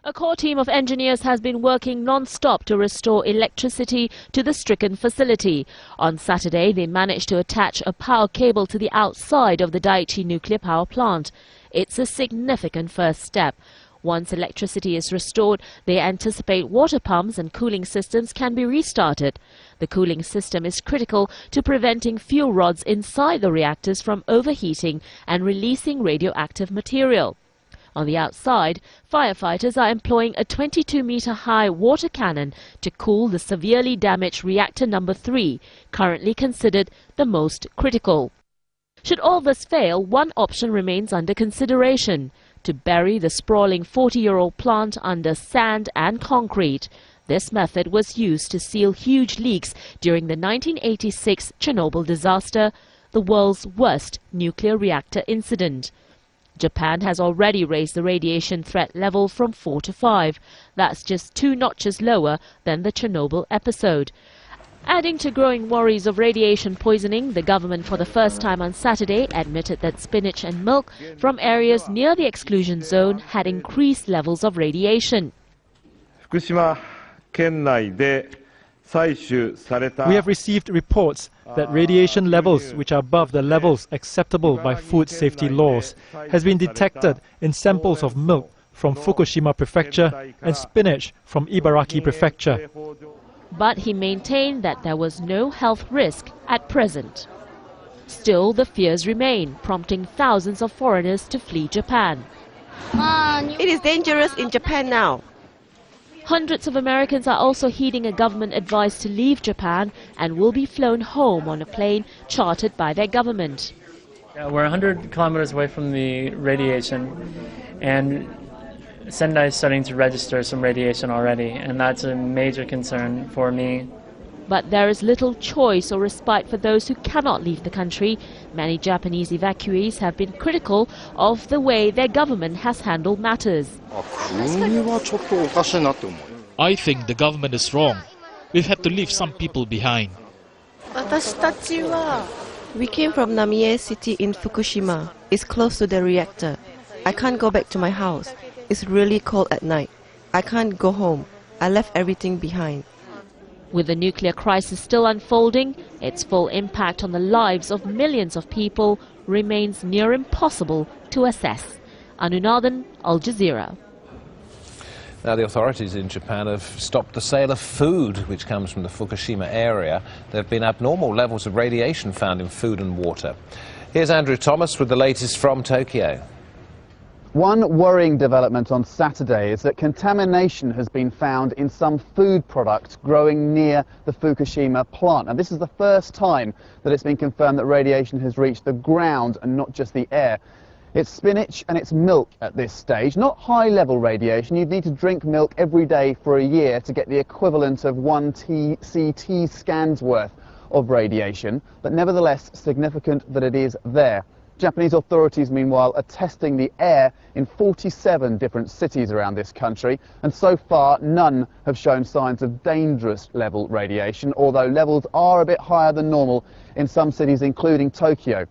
A core team of engineers has been working non-stop to restore electricity to the stricken facility. On Saturday, they managed to attach a power cable to the outside of the Daiichi nuclear power plant. It's a significant first step. Once electricity is restored, they anticipate water pumps and cooling systems can be restarted. The cooling system is critical to preventing fuel rods inside the reactors from overheating and releasing radioactive material. On the outside, firefighters are employing a 22-meter-high water cannon to cool the severely damaged reactor number 3, currently considered the most critical. Should all this fail, one option remains under consideration: to bury the sprawling 40-year-old plant under sand and concrete. This method was used to seal huge leaks during the 1986 Chernobyl disaster, the world's worst nuclear reactor incident. Japan has already raised the radiation threat level from 4 to 5. That's just 2 notches lower than the Chernobyl episode. Adding to growing worries of radiation poisoning, the government for the first time on Saturday admitted that spinach and milk from areas near the exclusion zone had increased levels of radiation. Fukushima We have received reports that radiation levels which are above the levels acceptable by food safety laws has been detected in samples of milk from Fukushima Prefecture and spinach from Ibaraki Prefecture. But he maintained that there was no health risk at present. Still, the fears remain, prompting thousands of foreigners to flee Japan. It is dangerous in Japan now. Hundreds of Americans are also heeding a government advice to leave Japan and will be flown home on a plane chartered by their government. Yeah, we're 100 kilometers away from the radiation, and Sendai is starting to register some radiation already, and that's a major concern for me. But there is little choice or respite for those who cannot leave the country. Many Japanese evacuees have been critical of the way their government has handled matters. I think the government is wrong. We've had to leave some people behind. We came from Namie city in Fukushima. It's close to the reactor. I can't go back to my house. It's really cold at night. I can't go home. I left everything behind. With the nuclear crisis still unfolding, its full impact on the lives of millions of people remains near impossible to assess. Anunathan, AlJazeera. Now, the authorities in Japan have stopped the sale of food which comes from the Fukushima area. There have been abnormal levels of radiation found in food and water. Here's Andrew Thomas with the latest from Tokyo. One worrying development on Saturday is that contamination has been found in some food products growing near the Fukushima plant. And this is the first time that it's been confirmed that radiation has reached the ground and not just the air. It's spinach and it's milk at this stage, not high-level radiation. You'd need to drink milk every day for a year to get the equivalent of 1 CT scans worth of radiation, but nevertheless significant that it is there. Japanese authorities, meanwhile, are testing the air in 47 different cities around this country, and so far none have shown signs of dangerous level radiation, although levels are a bit higher than normal in some cities, including Tokyo.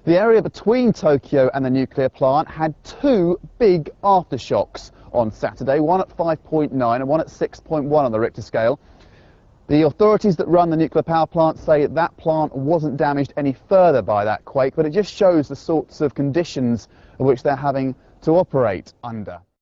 The area between Tokyo and the nuclear plant had 2 big aftershocks on Saturday, one at 5.9 and one at 6.1 on the Richter scale. The authorities that run the nuclear power plant say that plant wasn't damaged any further by that quake, but it just shows the sorts of conditions which they're having to operate under.